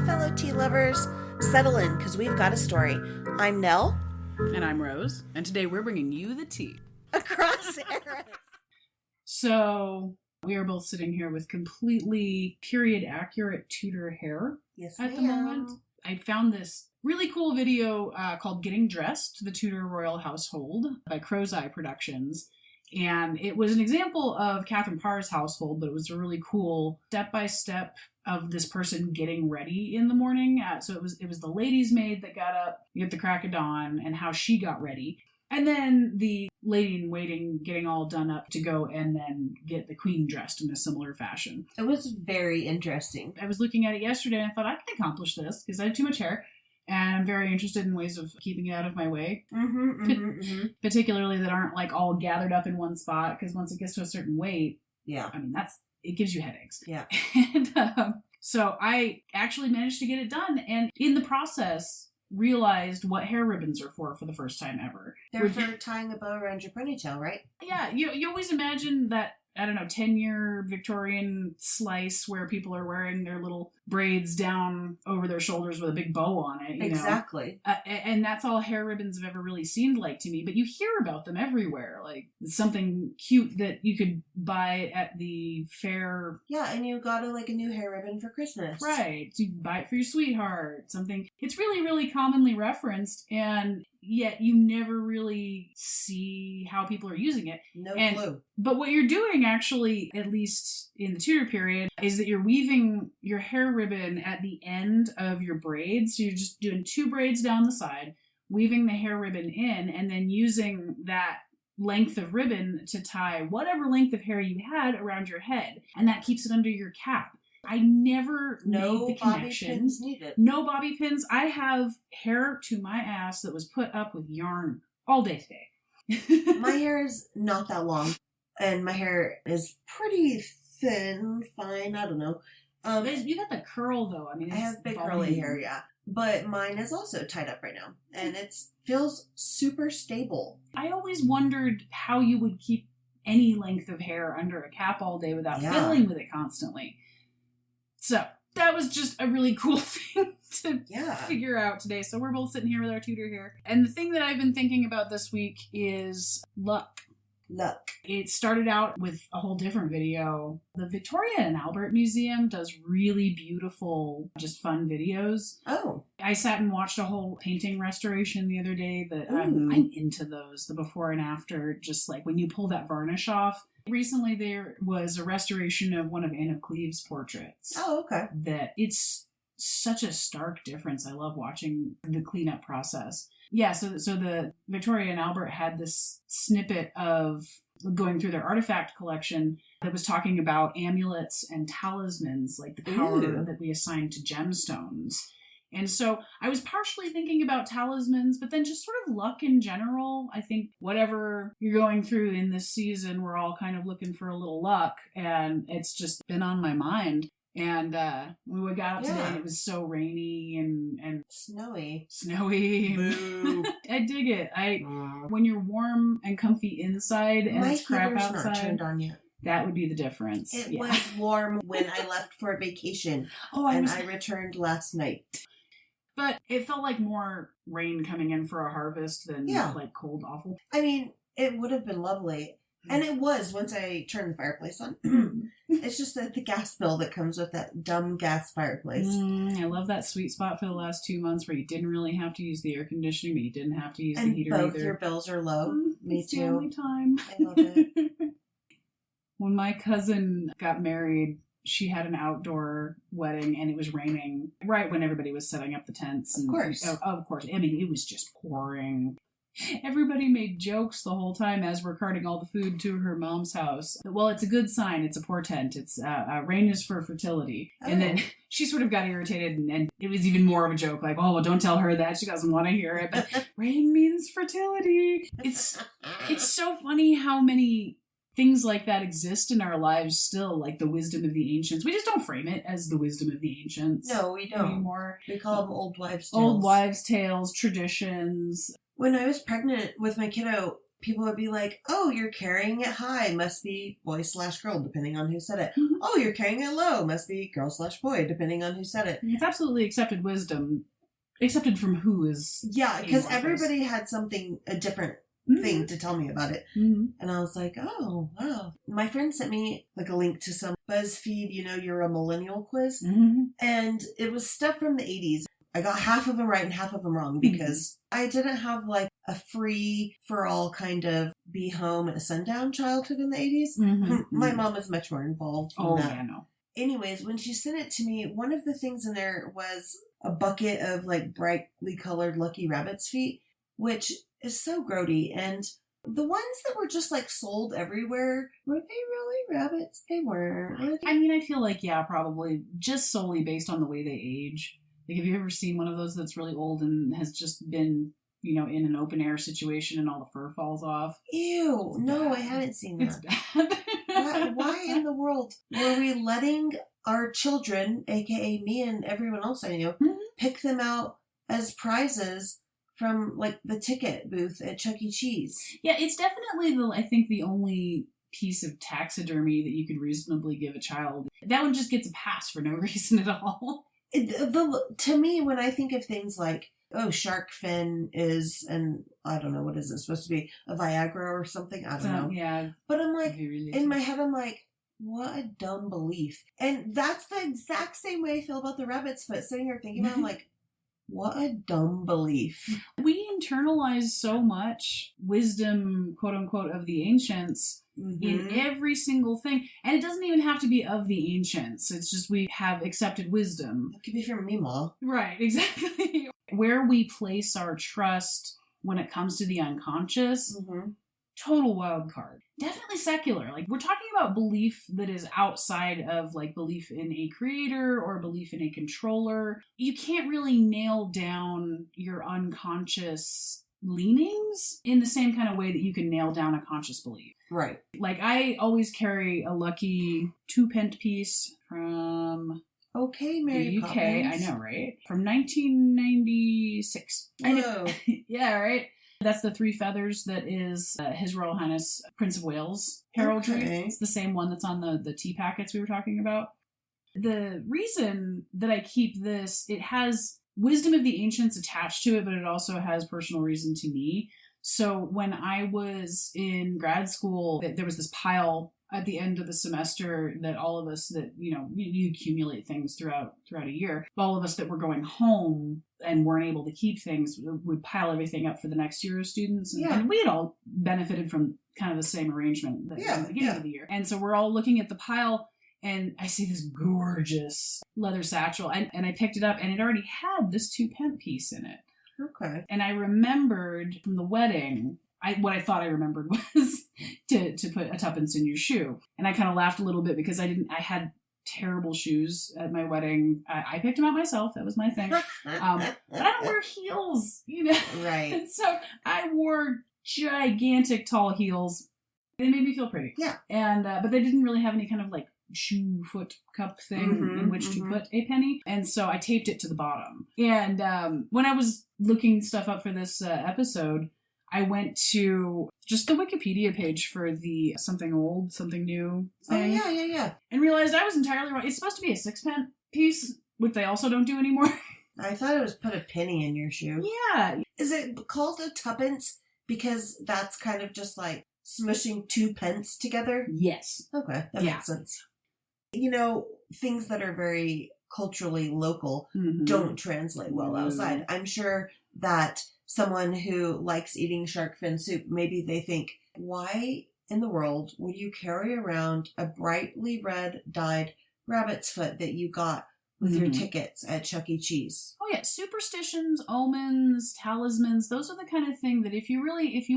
fellow tea lovers. Settle in, because we've got a story. I'm Nell. And I'm Rose. And today we're bringing you the tea. Across eras. So, we are both sitting here with completely period-accurate Tudor hair at the moment. I found this really cool video called Getting Dressed, the Tudor Royal Household by Crow's Eye Productions. And it was an example of Catherine Parr's household, but it was a really cool step-by-step of this person getting ready in the morning. So it was the lady's maid that got up at the crack of dawn and how she got ready. And then the lady in waiting getting all done up to go and then get the queen dressed in a similar fashion. It was very interesting. I was looking at it yesterday and I thought I can accomplish this because I have too much hair. And I'm very interested in ways of keeping it out of my way. Particularly that aren't like all gathered up in one spot, because once it gets to a certain weight, I mean, it gives you headaches. Yeah. And so I actually managed to get it done. And in the process, realized what hair ribbons are for the first time ever. They're for tying a bow around your ponytail, right? Yeah. You always imagine that, I don't know, 10-year Victorian slice where people are wearing their little braids down over their shoulders with a big bow on it. Exactly. And that's all hair ribbons have ever really seemed like to me. But you hear about them everywhere. Like something cute that you could buy at the fair. Yeah, and you got like a new hair ribbon for Christmas. Right. You buy it for your sweetheart. Something. It's really, really commonly referenced. And yet you never really see how people are using it. No clue. But what you're doing actually, at least in the Tudor period, is that you're weaving your hair ribbon at the end of your braids. So you're just doing 2 braids down the side, weaving the hair ribbon in, and then using that length of ribbon to tie whatever length of hair you had around your head. And that keeps it under your cap. I never made the connection. No bobby pins needed. No bobby pins. I have hair to my ass that was put up with yarn all day today. My hair is not that long, and my hair is pretty thin, fine, I don't know. You got the curl, though. I mean, I have big curly hair, yeah. But mine is also tied up right now, and it feels super stable. I always wondered how you would keep any length of hair under a cap all day without fiddling with it constantly. So that was just a really cool thing to figure out today. So we're both sitting here with our Tudor hair. And the thing that I've been thinking about this week is luck. Luck. It started out with a whole different video. The Victoria and Albert Museum does really beautiful, just fun videos. Oh. I sat and watched a whole painting restoration the other day that I'm into those, the before and after, just like when you pull that varnish off. Recently there was a restoration of one of Anne of Cleves' portraits. Oh, okay. That it's such a stark difference. I love watching the cleanup process. Yeah, so the Victoria and Albert had this snippet of going through their artifact collection that was talking about amulets and talismans, like the power that we assign to gemstones. And so I was partially thinking about talismans, but then just sort of luck in general. I think whatever you're going through in this season, we're all kind of looking for a little luck, and it's just been on my mind. And when we got up today, and it was so rainy and snowy. Boo. I dig it. When you're warm and comfy inside and it's crap outside, not turned on yet. That would be the difference. It was warm when I left for vacation, I returned last night. But it felt like more rain coming in for a harvest than like cold, awful. I mean, it would have been lovely. And it was once I turned the fireplace on. It's just that the gas bill that comes with that dumb gas fireplace. I love that sweet spot for the last 2 months where you didn't really have to use the air conditioning, but you didn't have to use the heater either. And both your bills are low. Me it's too. The only time. I love it. When my cousin got married, she had an outdoor wedding and it was raining right when everybody was setting up the tents. Of course. Of course. I mean, it was just pouring. Everybody made jokes the whole time as we're carting all the food to her mom's house. Well, it's a good sign. It's a portent. It's rain is for fertility. Oh. And then she sort of got irritated and it was even more of a joke. Like, oh, well, don't tell her that. She doesn't want to hear it. But rain means fertility. It's so funny how many things like that exist in our lives still, like the wisdom of the ancients. We just don't frame it as the wisdom of the ancients. No, we don't. Anymore. We call them old wives' tales. Old wives' tales, traditions. When I was pregnant with my kiddo, people would be like, oh, you're carrying it high, must be boy/girl, depending on who said it. Mhm. Oh, you're carrying it low, must be girl/boy, depending on who said it. It's absolutely accepted wisdom, accepted from who is. Yeah, because amorphous. everybody had a different thing to tell me about it. Mm-hmm. And I was like, oh, wow. My friend sent me like a link to some BuzzFeed, you're a millennial quiz. Mm-hmm. And it was stuff from the 80s. I got half of them right and half of them wrong because I didn't have like a free for all kind of be home at sundown childhood in the 80s. Mm-hmm. My mom is much more involved in that. Yeah, no. Anyways, when she sent it to me, one of the things in there was a bucket of like brightly colored Lucky Rabbit's feet, which is so grody. And the ones that were just like sold everywhere, were they really rabbits? They weren't. I mean, I feel like, yeah, probably just solely based on the way they age. Like, have you ever seen one of those that's really old and has just been, in an open air situation and all the fur falls off? Ew, no, I hadn't seen that. It's bad. Why in the world were we letting our children, aka me and everyone else I knew, pick them out as prizes from like the ticket booth at Chuck E. Cheese? Yeah, it's definitely I think the only piece of taxidermy that you could reasonably give a child. That one just gets a pass for no reason at all. To me, when I think of things like, shark fin is, and I don't know, what is it supposed to be, a Viagra or something? I don't know. Yeah. But I'm like, in my head, I'm like, what a dumb belief. And that's the exact same way I feel about the rabbit's foot. Sitting here thinking about it, I'm like, what a dumb belief. We internalize so much wisdom, quote unquote, of the ancients in every single thing. And it doesn't even have to be of the ancients. It's just we have accepted wisdom. It could be from Mima. Right, exactly. Where we place our trust when it comes to the unconscious, total wild card. Definitely secular. Like, we're talking about belief that is outside of like belief in a creator or belief in a controller. You can't really nail down your unconscious leanings in the same kind of way that you can nail down a conscious belief. Right. Like, I always carry a lucky 2-pence piece from Mary the UK. Poppins. I know, right? From 1996. Whoa. Yeah, right? That's the 3 feathers that is His Royal Highness Prince of Wales heraldry. Okay. It's the same one that's on the tea packets we were talking about. The reason that I keep this, it has wisdom of the ancients attached to it, but it also has personal reason to me. So when I was in grad school, there was this pile at the end of the semester that all of us that, you accumulate things throughout a year. All of us that were going home and weren't able to keep things would pile everything up for the next year of students. And we had all benefited from kind of the same arrangement at the beginning of the year. And so we're all looking at the pile and I see this gorgeous leather satchel and I picked it up and it already had this 2-pence piece in it. Okay. And I remembered from the wedding, what I thought I remembered was to put a 2-pence in your shoe. And I kind of laughed a little bit because I had terrible shoes at my wedding. I picked them out myself. That was my thing. But I don't wear heels, Right. And so I wore gigantic tall heels. They made me feel pretty. Yeah. And, but they didn't really have any kind of like shoe foot cup thing in which to put a penny. And so I taped it to the bottom. And when I was looking stuff up for this episode, I went to just the Wikipedia page for the something old, something new thing. Oh, yeah. And realized I was entirely wrong. It's supposed to be a 6-pence piece, which they also don't do anymore. I thought it was put a penny in your shoe. Yeah. Is it called a 2-pence because that's kind of just like smushing 2 pence together? Yes. Okay, that makes sense. Things that are very culturally local don't translate well outside. I'm sure that someone who likes eating shark fin soup, maybe they think, why in the world would you carry around a brightly red dyed rabbit's foot that you got with your tickets at Chuck E. Cheese? Oh yeah, superstitions, omens, talismans, those are the kind of thing that if you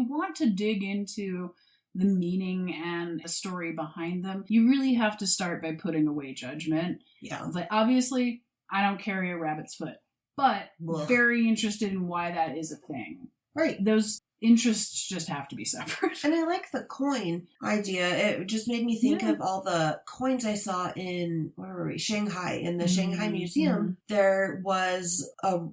want to dig into the meaning and the story behind them, you really have to start by putting away judgment. Yeah. It's like, obviously, I don't carry a rabbit's foot, but very interested in why that is a thing. Right. Those interests just have to be separate. And I like the coin idea. It just made me think of all the coins I saw in, where were we? Shanghai. In the Shanghai Museum, there was a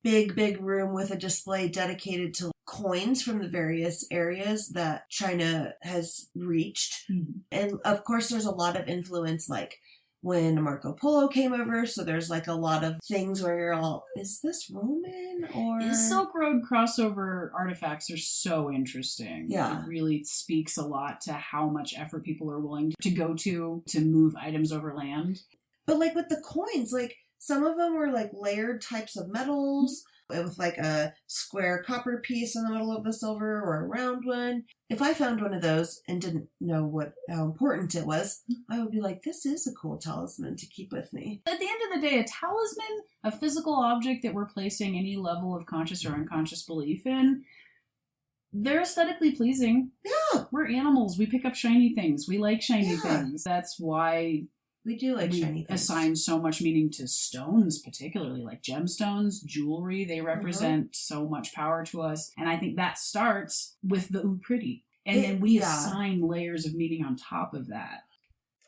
big room with a display dedicated to coins from the various areas that China has reached. Mm-hmm. And of course, there's a lot of influence, like when Marco Polo came over. So there's like a lot of things where you're all, is this Roman or... The Silk Road crossover artifacts are so interesting. Yeah. It really speaks a lot to how much effort people are willing to go to move items over land. But like with the coins, like some of them were like layered types of metals with like a square copper piece in the middle of the silver or a round one. If I found one of those and didn't know how important it was, I would be like, this is a cool talisman to keep with me. At the end of the day, a talisman, a physical object that we're placing any level of conscious or unconscious belief in, they're aesthetically pleasing. Yeah. We're animals. We pick up shiny things. We like shiny things. That's why... We do like shiny things. Assign so much meaning to stones, particularly like gemstones, jewelry. They represent so much power to us. And I think that starts with the ooh pretty. And then we assign layers of meaning on top of that.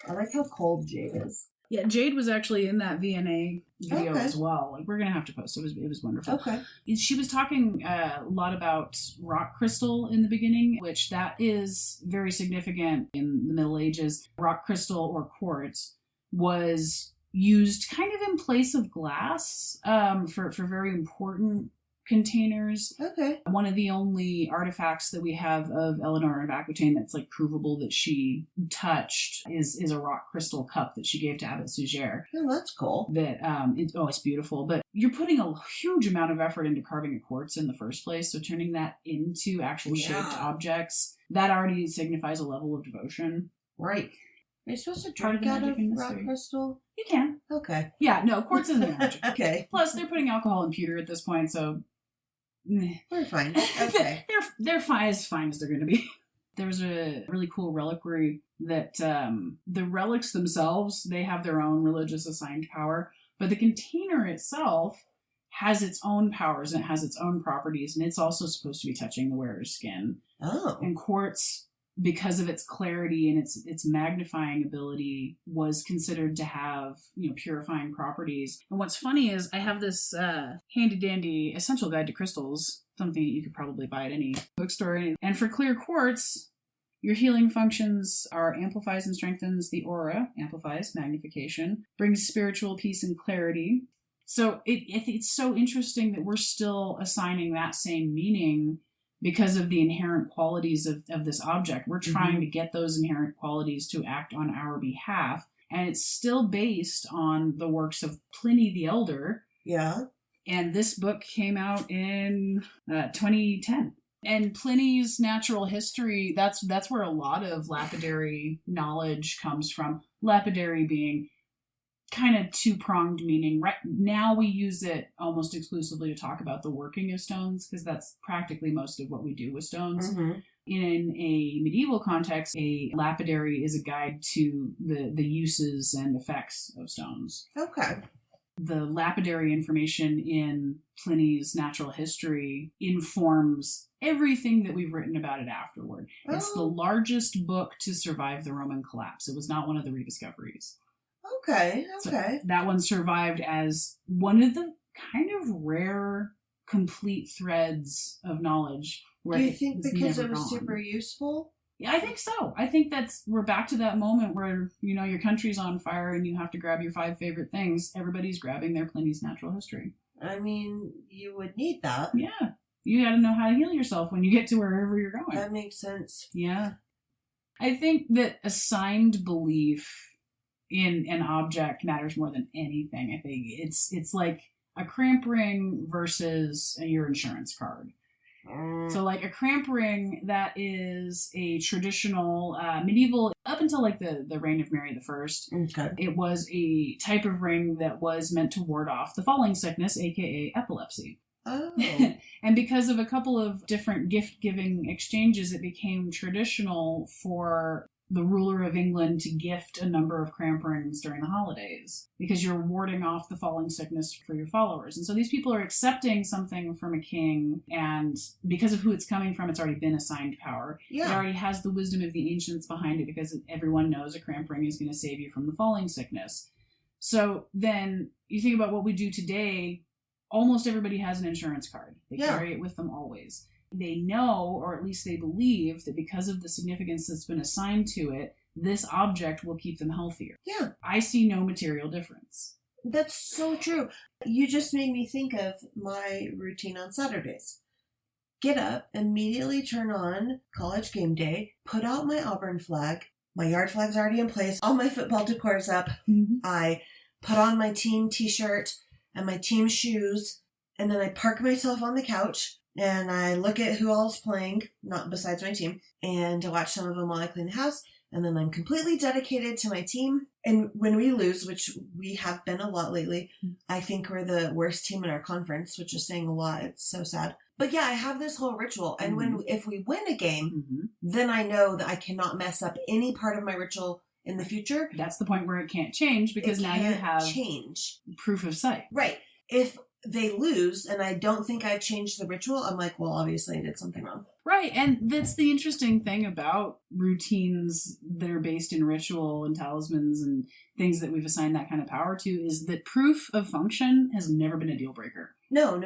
I like how cold Jade is. Yeah, Jade was actually in that V&A video as well. Like, we're going to have to post. It was wonderful. Okay. She was talking a lot about rock crystal in the beginning, which that is very significant in the Middle Ages. Rock crystal or quartz was used kind of in place of glass for very important containers. Okay. One of the only artifacts that we have of Eleanor of Aquitaine that's like provable that she touched is a rock crystal cup that she gave to Abbot Suger. Oh, that's cool. That it's beautiful. But you're putting a huge amount of effort into carving a quartz in the first place, so turning that into actual shaped objects, that already signifies a level of devotion. Right. Are you supposed to drink out of rock crystal? You can. Okay. Yeah, no, quartz isn't magic. Okay. Plus, they're putting alcohol and pewter at this point, so... We're fine. Okay. they're as fine as they're going to be. There's a really cool reliquary that the relics themselves, they have their own religious assigned power, but the container itself has its own powers and it has its own properties, and it's also supposed to be touching the wearer's skin. Oh. And quartz, because of its clarity and its magnifying ability, was considered to have, purifying properties. And what's funny is I have this handy dandy essential guide to crystals, something that you could probably buy at any bookstore. And for clear quartz, your healing functions are amplifies and strengthens the aura, amplifies magnification, brings spiritual peace and clarity. So it's so interesting that we're still assigning that same meaning because of the inherent qualities of this object. We're trying to get those inherent qualities to act on our behalf. And it's still based on the works of Pliny the Elder. Yeah. And this book came out in 2010. And Pliny's natural history, that's where a lot of lapidary knowledge comes from. Lapidary being kind of two-pronged meaning. Right now we use it almost exclusively to talk about the working of stones, because that's practically most of what we do with stones. Mm-hmm. In a medieval context, a lapidary is a guide to the uses and effects of stones. Okay. The lapidary information in Pliny's natural history informs everything that we've written about it afterward. Oh. It's the largest book to survive the Roman collapse. It was not one of the rediscoveries. Okay. So that one survived as one of the kind of rare complete threads of knowledge. Do you think because it was super useful? Yeah, I think so. I think we're back to that moment where, your country's on fire and you have to grab your 5 favorite things. Everybody's grabbing their Pliny's natural history. I mean, you would need that. Yeah. You got to know how to heal yourself when you get to wherever you're going. That makes sense. Yeah. I think that assigned belief in an object matters more than anything. I think it's like a cramp ring versus your insurance card. So like a cramp ring, that is a traditional medieval, up until like the reign of Mary I. Okay. It was a type of ring that was meant to ward off the falling sickness, aka epilepsy. Oh. And because of a couple of different gift-giving exchanges, it became traditional for the ruler of England to gift a number of cramp rings during the holidays, because you're warding off the falling sickness for your followers. And so these people are accepting something from a king, and because of who it's coming from, it's already been assigned power. Yeah. It already has the wisdom of the ancients behind it, because everyone knows a cramp ring is going to save you from the falling sickness. So then you think about what we do today, almost everybody has an insurance card. They carry it with them always. They know, or at least they believe, that because of the significance that's been assigned to it, this object will keep them healthier. Yeah. I see no material difference. That's so true. You just made me think of my routine on Saturdays. Get up, immediately turn on College Game Day, put out my Auburn flag. My yard flag's already in place. All my football decor's up. Mm-hmm. I put on my team t-shirt and my team shoes, and then I park myself on the couch and I look at who all's playing, not besides my team, and I watch some of them while I clean the house. And then I'm completely dedicated to my team. And when we lose, which we have been a lot lately, I think we're the worst team in our conference, which is saying a lot. It's so sad. But yeah, I have this whole ritual. And if we win a game, then I know that I cannot mess up any part of my ritual in the future. That's the point where it can't change, because now you have proof of sight. Right. If they lose and I don't think I've changed the ritual, I'm like, well, obviously I did something wrong. Right, and that's the interesting thing about routines that are based in ritual and talismans and things that we've assigned that kind of power to, is that proof of function has never been a deal breaker. No.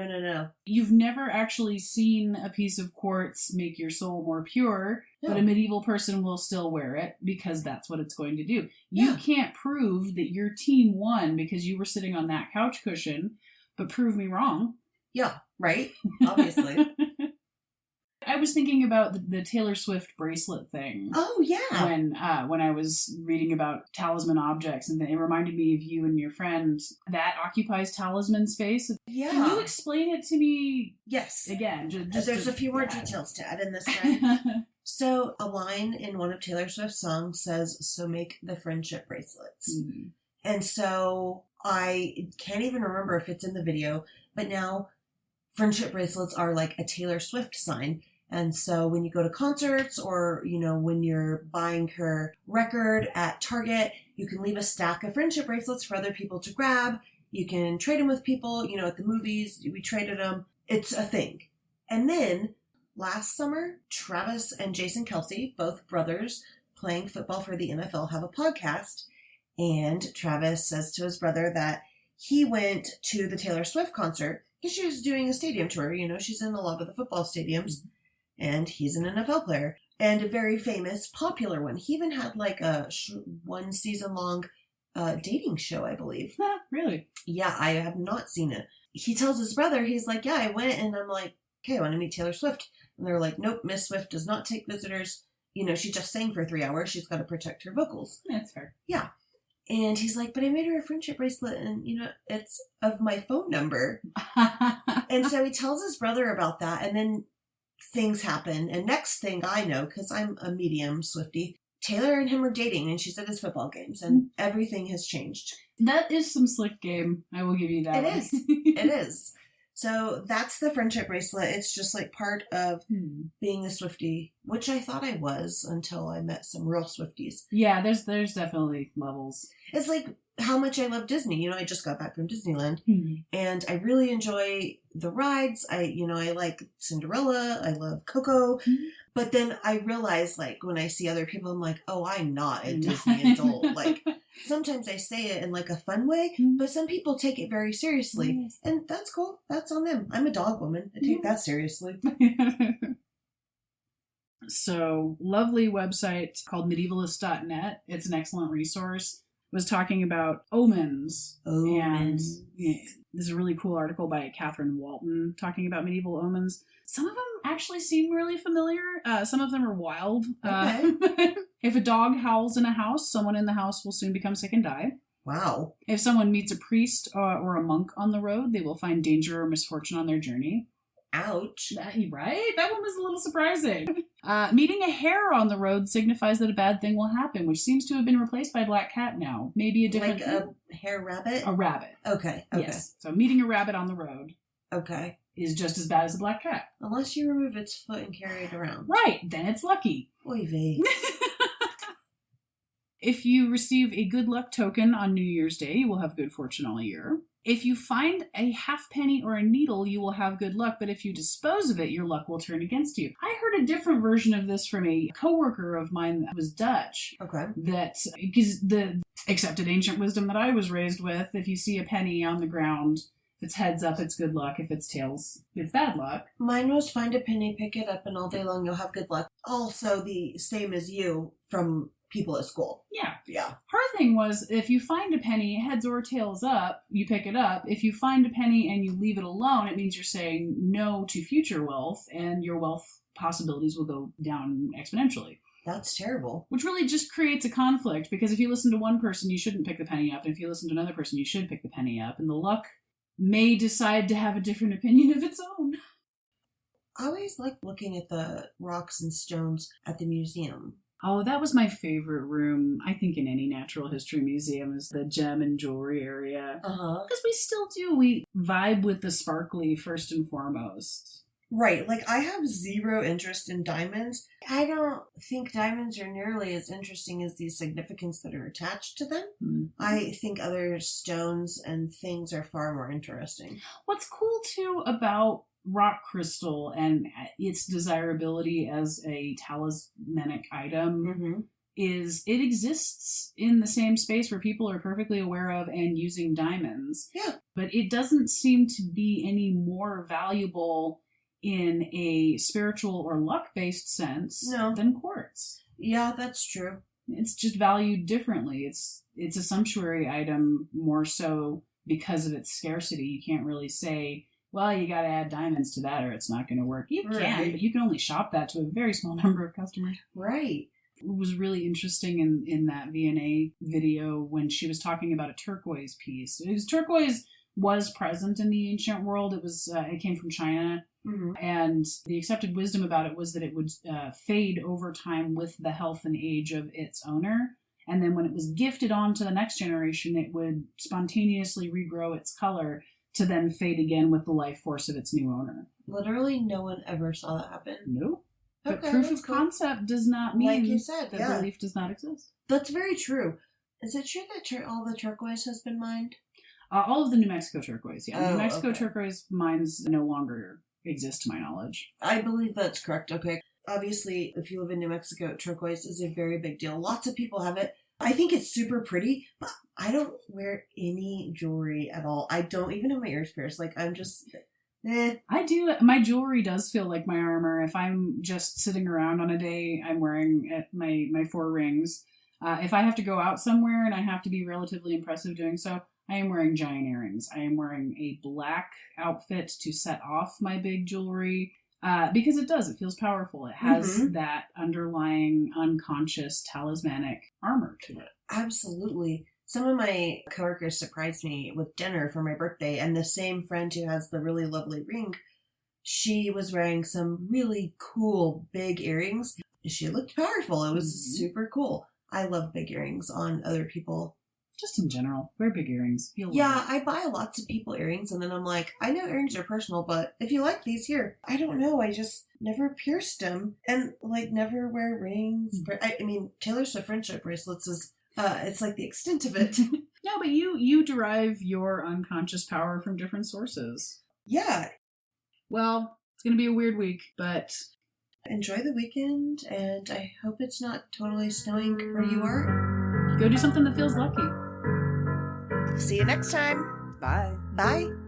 You've never actually seen a piece of quartz make your soul more pure, but a medieval person will still wear it because that's what it's going to do. You can't prove that your team won because you were sitting on that couch cushion, but prove me wrong. Yeah, right? Obviously. I was thinking about the Taylor Swift bracelet thing. Oh, yeah. When I was reading about talisman objects, and it reminded me of you and your friend. That occupies talisman space. Yeah. Can you explain it to me? Yes. Again, there's a few more details to add in this thread. So a line in one of Taylor Swift's songs says, "So make the friendship bracelets." Mm-hmm. And so I can't even remember if it's in the video, but now friendship bracelets are like a Taylor Swift sign. And so when you go to concerts, or, when you're buying her record at Target, you can leave a stack of friendship bracelets for other people to grab. You can trade them with people, at the movies. We traded them. It's a thing. And then last summer, Travis and Jason Kelce, both brothers playing football for the NFL, have a podcast. And Travis says to his brother that he went to the Taylor Swift concert because she was doing a stadium tour. She's in a lot of the football stadiums. And he's an NFL player, and a very famous, popular one. He even had like a 1 season long dating show, I believe. Really? Yeah, I have not seen it. He tells his brother, he's like, yeah, I went, and I'm like, okay, I want to meet Taylor Swift. And they're like, nope, Miss Swift does not take visitors. She just sang for 3 hours. She's got to protect her vocals. That's fair. Yeah. And he's like, but I made her a friendship bracelet, and, it's of my phone number. And so he tells his brother about that, and then things happen. And next thing I know, because I'm a medium Swiftie, Taylor and him are dating, and she's at his football games, and everything has changed. That is some slick game. I will give you that. It is. It is. So that's the friendship bracelet. It's just like part of being a Swiftie, which I thought I was until I met some real Swifties. Yeah, there's definitely levels. It's like how much I love Disney. I just got back from Disneyland, and I really enjoy the rides. I like Cinderella. I love Coco. But then I realize, like, when I see other people, I'm like, oh, I'm not a Disney adult. Like, sometimes I say it in like a fun way, but some people take it very seriously. Yes. And that's cool. That's on them. I'm a dog woman. I take that seriously. So, lovely website called medievalist.net. It's an excellent resource. Was talking about omens. And this is a really cool article by Catherine Walton talking about medieval omens. Some of them actually seem really familiar. Some of them are wild. Okay. If a dog howls in a house, someone in the house will soon become sick and die. Wow. If someone meets a priest or a monk on the road, they will find danger or misfortune on their journey. Ouch. Right? That one was a little surprising. Meeting a hare on the road signifies that a bad thing will happen, which seems to have been replaced by black cat now. Maybe a different... Like a hare rabbit? A rabbit. Okay. Yes. So meeting a rabbit on the road. Okay. Is just as bad as a black cat. Unless you remove its foot and carry it around. Right. Then it's lucky. Oy vey. If you receive a good luck token on New Year's Day, you will have good fortune all year. If you find a halfpenny or a needle, you will have good luck, but if you dispose of it, your luck will turn against you. I heard a different version of this from a coworker of mine that was Dutch. Okay. That, because the accepted ancient wisdom that I was raised with, if you see a penny on the ground, If it's heads up, it's good luck. If it's tails, it's bad luck. Mine was find a penny, pick it up, and all day long you'll have good luck. Also the same as you from people at school. Yeah. Yeah. Her thing was, if you find a penny, heads or tails up, you pick it up. If you find a penny and you leave it alone, it means you're saying no to future wealth, and your wealth possibilities will go down exponentially. That's terrible. Which really just creates a conflict, because if you listen to one person, you shouldn't pick the penny up, and if you listen to another person, you should pick the penny up, and the luck may decide to have a different opinion of its own. I always like looking at the rocks and stones at the museum. Oh, that was my favorite room, I think, in any natural history museum, is the gem and jewelry area. Because we still do. We vibe with the sparkly first and foremost. Right. Like, I have zero interest in diamonds. I don't think diamonds are nearly as interesting as the significance that are attached to them. Mm-hmm. I think other stones and things are far more interesting. What's cool, too, about rock crystal and its desirability as a talismanic item is it exists in the same space where people are perfectly aware of and using diamonds. Yeah. But it doesn't seem to be any more valuable in a spiritual or luck-based sense than quartz. Yeah, that's true. It's just valued differently. It's a sumptuary item more so because of its scarcity. You can't really say, well, you got to add diamonds to that or it's not going to work. You can, but you can only shop that to a very small number of customers. Right. It was really interesting in that V&A video when she was talking about a turquoise piece. Turquoise was present in the ancient world. It came from China. Mm-hmm. And the accepted wisdom about it was that it would fade over time with the health and age of its owner. And then when it was gifted on to the next generation, it would spontaneously regrow its color to then fade again with the life force of its new owner. Literally no one ever saw that happen. Nope. But proof of concept does not mean, like you said, that belief does not exist. That's very true. Is it true that all the turquoise has been mined? All of the New Mexico turquoise, yeah. New Mexico turquoise mines no longer exist to my knowledge. I believe that's correct, okay. Obviously, if you live in New Mexico, turquoise is a very big deal. Lots of people have it. I think it's super pretty, but I don't wear any jewelry at all. I don't even have my ears pierced. Like, I'm just... I do. My jewelry does feel like my armor. If I'm just sitting around on a day, I'm wearing my 4 rings. If I have to go out somewhere and I have to be relatively impressive doing so, I am wearing giant earrings. I am wearing a black outfit to set off my big jewelry because it does. It feels powerful. It has that underlying unconscious talismanic armor to it. Absolutely. Some of my coworkers surprised me with dinner for my birthday, and the same friend who has the really lovely ring, she was wearing some really cool big earrings. She looked powerful. It was super cool. I love big earrings on other people. Just in general, wear big earrings. I buy lots of people earrings, and then I'm like, I know earrings are personal, but if you like these, here. I don't know. I just never pierced them, and like never wear rings. I mean, Taylor Swift friendship bracelets is. It's like the extent of it. No, but you derive your unconscious power from different sources. Yeah. Well, it's going to be a weird week, but... Enjoy the weekend, and I hope it's not totally snowing where you are. Go do something that feels lucky. See you next time. Bye. Bye.